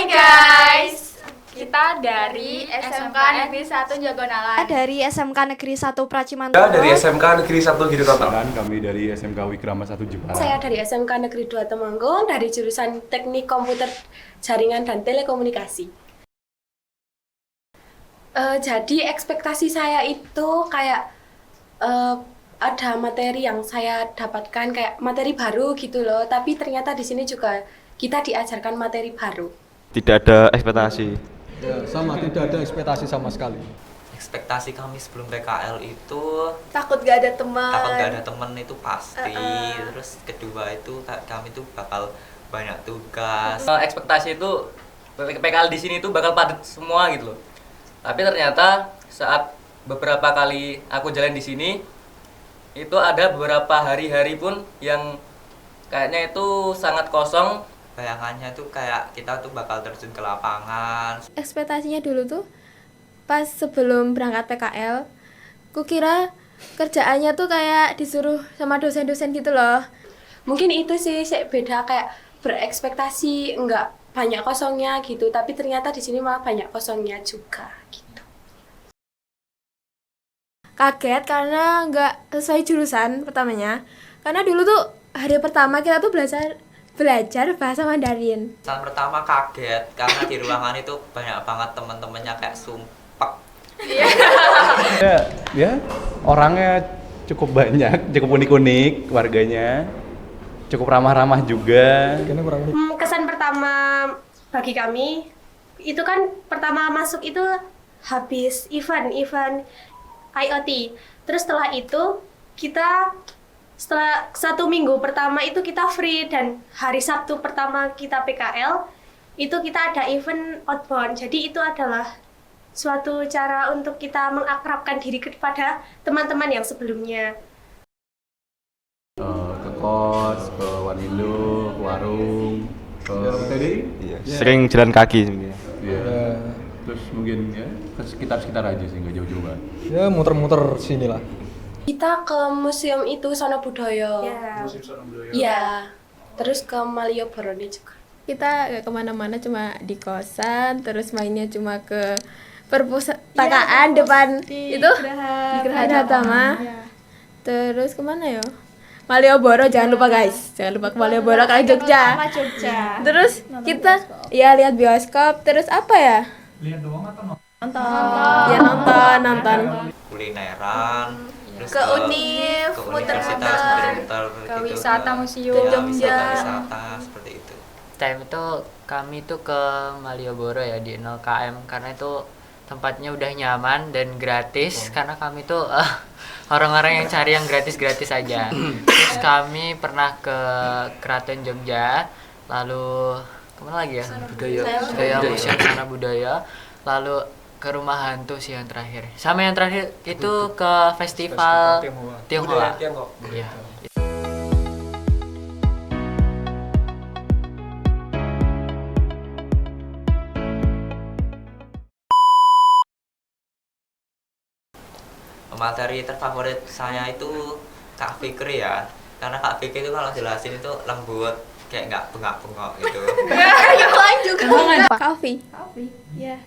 Hai guys, kita dari SMK Negeri 1 Jagonalan. Dari SMK Negeri 1 Pracimanto. Dari SMK Negeri 1 Giritoto. Dan kami dari SMK Wikrama 1 Jepara. Saya dari SMK Negeri 2 Temanggung, dari jurusan Teknik Komputer Jaringan dan Telekomunikasi. Jadi ekspektasi saya itu kayak ada materi yang saya dapatkan kayak materi baru gitu loh, tapi ternyata di sini juga kita diajarkan materi baru. Tidak ada ekspektasi. Ya, sama, tidak ada ekspektasi sama sekali. Ekspektasi kami sebelum PKL itu Takut gak ada teman. takut gak ada temen itu pasti. Terus kedua itu kami tuh bakal banyak tugas. Ekspektasi itu PKL di sini tuh bakal padat semua gitu loh. Tapi ternyata saat beberapa kali aku jalan di sini itu ada beberapa hari-hari pun yang kayaknya itu sangat kosong. Bayangannya tuh kayak kita tuh bakal terjun ke lapangan. Ekspektasinya dulu tuh pas sebelum berangkat PKL, kukira kerjaannya tuh kayak disuruh sama dosen-dosen gitu loh. Mungkin itu sih beda, kayak berekspektasi enggak banyak kosongnya gitu, tapi ternyata di sini malah banyak kosongnya juga gitu. Kaget karena nggak sesuai jurusan pertamanya. Karena dulu tuh hari pertama kita tuh belajar bahasa Mandarin. Saat pertama kaget karena di ruangan itu banyak banget teman-temannya kayak sumpek. Ya, orangnya cukup banyak, cukup unik-unik warganya. Cukup ramah-ramah juga. Kesan pertama bagi kami itu kan pertama masuk itu habis event IoT. Terus setelah itu setelah 1 minggu pertama itu kita free, dan hari Sabtu pertama kita PKL itu kita ada event outbound. Jadi itu adalah suatu cara untuk kita mengakrabkan diri kepada teman-teman yang sebelumnya. Ke kos, ke Wanilu, ke warung, ke TDI. Iya. Sering jalan kaki sebenarnya. Iya. Terus mungkin ya ke sekitar-sekitar aja sih, nggak jauh-jauh kan. Ya, muter-muter sini lah. Kita ke museum itu Sono Budoyo. Iya. Terus ke Malioboro juga. Kita nggak kemana-mana, cuma di kosan, terus mainnya cuma ke perpustakaan depan itu di Geraha Tama. Terus kemana ya? Malioboro, jangan lupa guys, jangan lupa ke Malioboro ke Jogja. Terus kita ya lihat bioskop, terus apa ya? Lihat doang atau nonton? Ya nonton. Kulineran, terus Ke Univ, ke muter-muter, universitas, ke gitu, wisata museum ya, Jogja. wisata seperti itu. Time itu kami tuh ke Malioboro ya di 0KM karena itu tempatnya udah nyaman dan gratis karena kami tuh orang-orang yang cari yang gratis-gratis aja. Terus kami pernah ke Keraton Jogja, lalu kemana lagi ya? Budaya Museum Sana Budaya, lalu ke rumah hantu sih yang terakhir. Sama yang terakhir itu ke festival Tionghoa. Iya. Materi terfavorit saya itu Kak Fikri ya, karena Kak Fikri itu kalau jelasin itu lembut, kayak nggak bengak-bengok gitu. Coffee. Ya.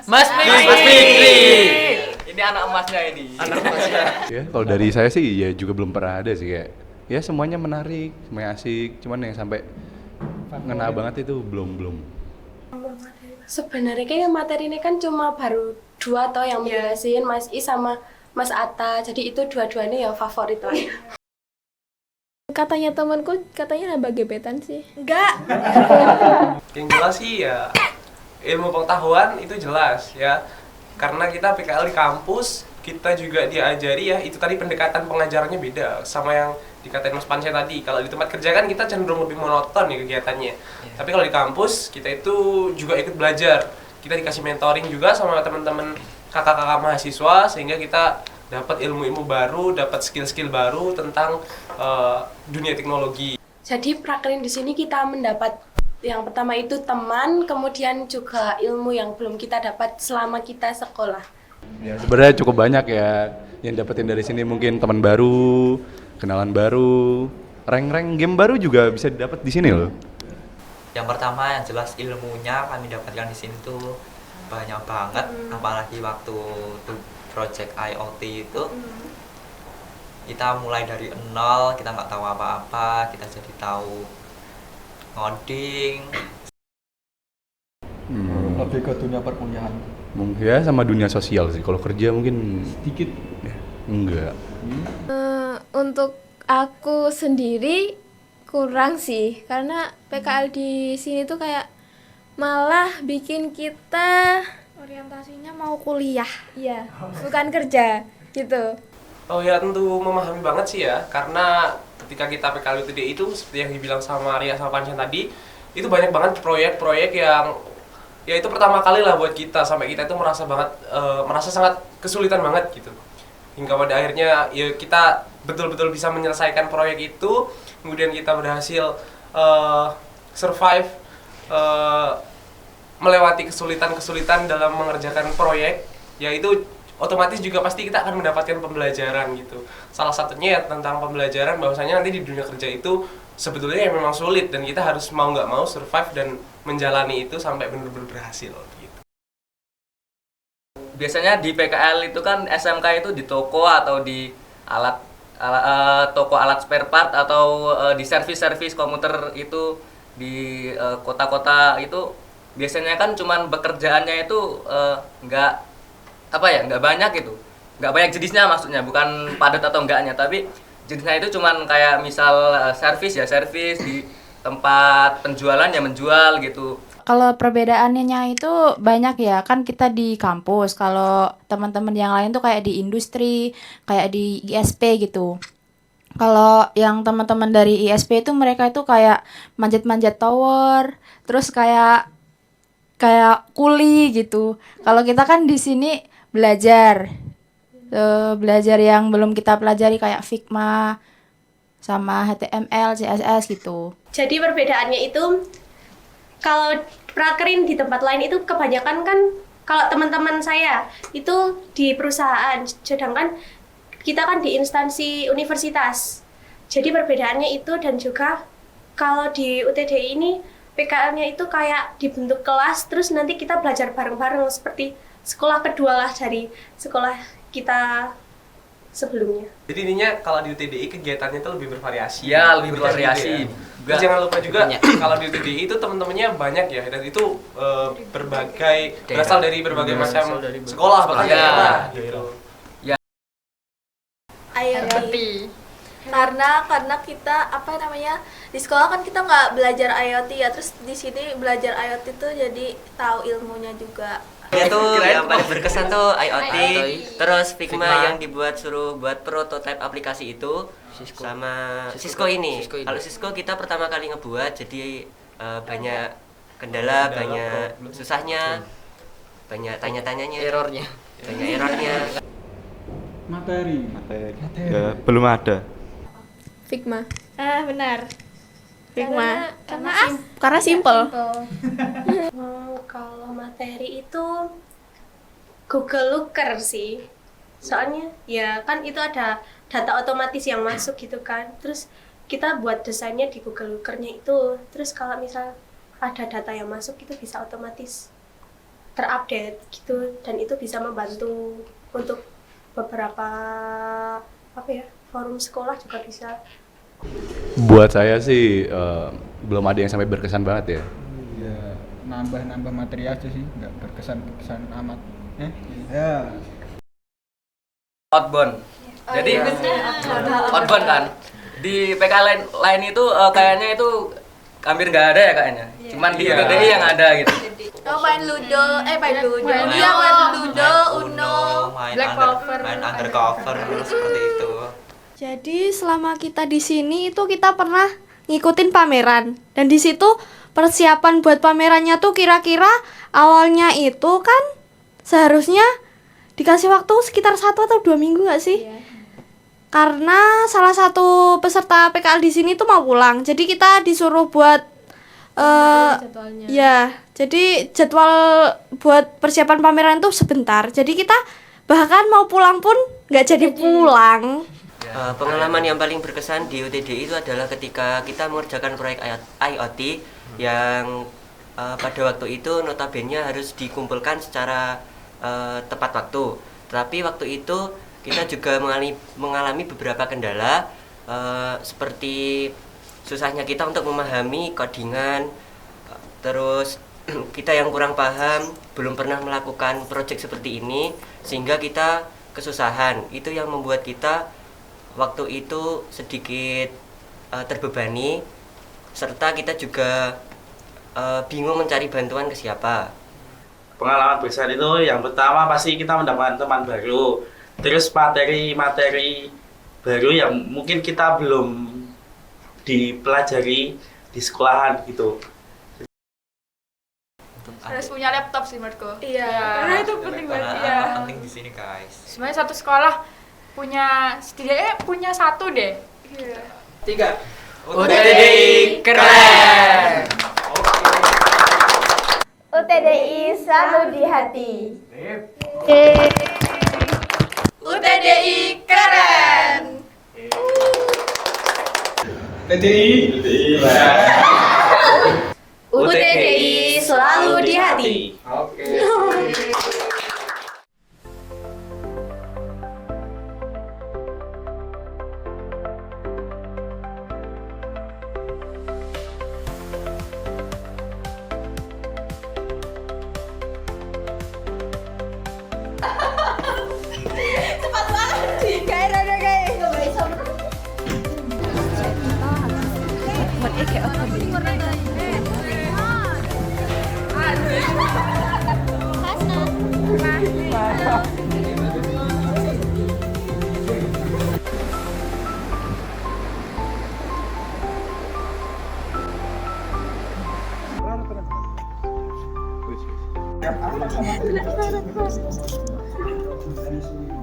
Mas Fikri. Ini anak emasnya ini. Ya, kalau dari saya sih ya juga belum pernah ada sih kayak. Ya semuanya menarik, semuanya asik. Cuman yang sampai ngena banget itu belum. Sebenarnya kayak materi ini kan cuma baru 2 toh yang menjelasin, Mas I sama Mas Atta. Jadi itu dua-duanya yang favorit lah. Katanya temanku, katanya nambah gebetan sih. Enggak. Yang jelas sih ya ilmu pengetahuan itu jelas ya. Karena kita PKL di kampus, kita juga diajari ya, itu tadi pendekatan pengajarannya beda sama yang dikatain Mas Pansya tadi. Kalau di tempat kerja kan kita cenderung lebih monoton ya kegiatannya. Tapi kalau di kampus kita itu juga ikut belajar. Kita dikasih mentoring juga sama teman-teman kakak-kakak mahasiswa sehingga kita dapat ilmu-ilmu baru, dapat skill-skill baru tentang dunia teknologi. Jadi prakerin di sini kita mendapat yang pertama itu teman, kemudian juga ilmu yang belum kita dapat selama kita sekolah. Ya sebenarnya cukup banyak ya yang dapetin dari sini, mungkin teman baru, kenalan baru, rank-rank game baru juga bisa didapat di sini loh. Yang pertama yang jelas ilmunya kami dapatkan di sini tuh banyak banget, apalagi waktu tuh project IoT itu kita mulai dari nol, kita nggak tahu apa-apa, kita jadi tahu ngoding. Lebih ke dunia perkuliahan. Mungkin ya sama dunia sosial sih. Kalau kerja mungkin Sedikit. ya, enggak. Untuk aku sendiri kurang sih, karena PKL di sini tuh kayak malah bikin kita Orientasinya mau kuliah. ya bukan kerja gitu. Oh ya, tentu memahami banget sih ya, karena ketika kita PKL UTD itu seperti yang dibilang sama Ria sama Panshan tadi, itu banyak banget proyek-proyek yang ya itu pertama kali lah buat kita, sampai kita itu merasa sangat kesulitan banget gitu. Hingga pada akhirnya ya kita betul-betul bisa menyelesaikan proyek itu, kemudian kita berhasil survive, melewati kesulitan-kesulitan dalam mengerjakan proyek, yaitu otomatis juga pasti kita akan mendapatkan pembelajaran gitu. Salah satunya ya tentang pembelajaran bahwasanya nanti di dunia kerja itu sebetulnya ya memang sulit, dan kita harus mau nggak mau survive dan menjalani itu sampai benar-benar berhasil gitu. Biasanya di PKL itu kan SMK itu di toko atau di toko alat spare part atau di servis komputer itu di kota-kota itu biasanya kan cuman bekerjaannya itu nggak banyak gitu, nggak banyak jenisnya, maksudnya bukan padat atau enggaknya, tapi jenisnya itu cuman kayak misal servis di tempat penjualan ya menjual gitu. Kalau perbedaannya itu banyak ya, kan kita di kampus. Kalau teman-teman yang lain tuh kayak di industri, kayak di ISP gitu. Kalau yang teman-teman dari ISP itu mereka itu kayak manjat-manjat tower, terus kayak kuli gitu. Kalau kita kan di sini belajar yang belum kita pelajari kayak Figma sama HTML, CSS gitu. Jadi perbedaannya itu kalau prakerin di tempat lain itu kebanyakan kan kalau teman-teman saya itu di perusahaan, sedangkan kita kan di instansi universitas. Jadi perbedaannya itu, dan juga kalau di UTD ini PKL-nya itu kayak dibentuk kelas, terus nanti kita belajar bareng-bareng seperti sekolah kedua lah dari sekolah kita sebelumnya. Jadi intinya kalau di UTDI kegiatannya itu lebih bervariasi. Ya, lebih bervariasi. Terus jangan lupa juga kalau di UTDI itu temannya banyak ya, dan itu berasal dari berbagai macam sekolah, bahkan daerah gitu. IoT. Karena kita di sekolah kan kita nggak belajar IoT ya, terus di sini belajar IoT tuh jadi tahu ilmunya juga. Ya tuh yang paling berkesan tuh IoT, terus Figma yang suruh buat prototipe aplikasi itu, sama Cisco ini. Kalau Cisco kita pertama kali ngebuat, jadi banyak kendala, banyak susahnya, banyak tanya-tanyanya, Errornya. banyak errornya. Materi. Ya, belum ada. Figma. Benar. Figma. Karena simple. Kalau materi itu Google Looker sih. Soalnya ya kan itu ada data otomatis yang masuk gitu kan. Terus kita buat desainnya di Google Looker-nya itu. Terus kalau misal ada data yang masuk itu bisa otomatis terupdate gitu, dan itu bisa membantu untuk beberapa forum sekolah juga bisa. Buat saya sih belum ada yang sampai berkesan banget ya. Ya, nambah materi aja sih, nggak berkesan amat. Ya. Outbound. Jadi outbound kan. Di PK lain itu kayaknya itu hampir nggak ada ya kayaknya. Cuman di UTDI yang ada gitu. Main Ludo, main Ludo, Uno, main undercover seperti itu. Jadi selama kita di sini itu kita pernah ngikutin pameran, dan di situ persiapan buat pamerannya tuh kira-kira awalnya itu kan seharusnya dikasih waktu sekitar 1 atau 2 minggu nggak sih? Yeah. Karena salah satu peserta PKL di sini tuh mau pulang, jadi kita disuruh buat jadi jadwal buat persiapan pameran tuh sebentar. Jadi kita bahkan mau pulang pun nggak jadi pulang. Pengalaman yang paling berkesan di UTD itu adalah ketika kita mengerjakan proyek IoT, yang pada waktu itu notabene harus dikumpulkan secara tepat waktu. Tetapi waktu itu kita juga mengalami beberapa kendala seperti susahnya kita untuk memahami codingan, terus kita yang kurang paham, belum pernah melakukan project seperti ini, sehingga kita kesusahan. Itu yang membuat kita waktu itu sedikit terbebani, serta kita juga bingung mencari bantuan ke siapa. Pengalaman besar itu yang pertama pasti kita mendapatkan teman baru, terus materi-materi baru yang mungkin kita belum dipelajari di sekolahan gitu. Harus punya laptop sih menurutku. Iya. Karena itu penting banget. Iya. Penting di sini guys. Sebenarnya satu sekolah punya setidaknya punya satu deh. Iya. 3. UTDI keren. UTDI selalu di hati. UTDI keren. UTDI selalu di hati. Oke. Cepat banget sih. Kayak ada kayak enggak bisa. Terus.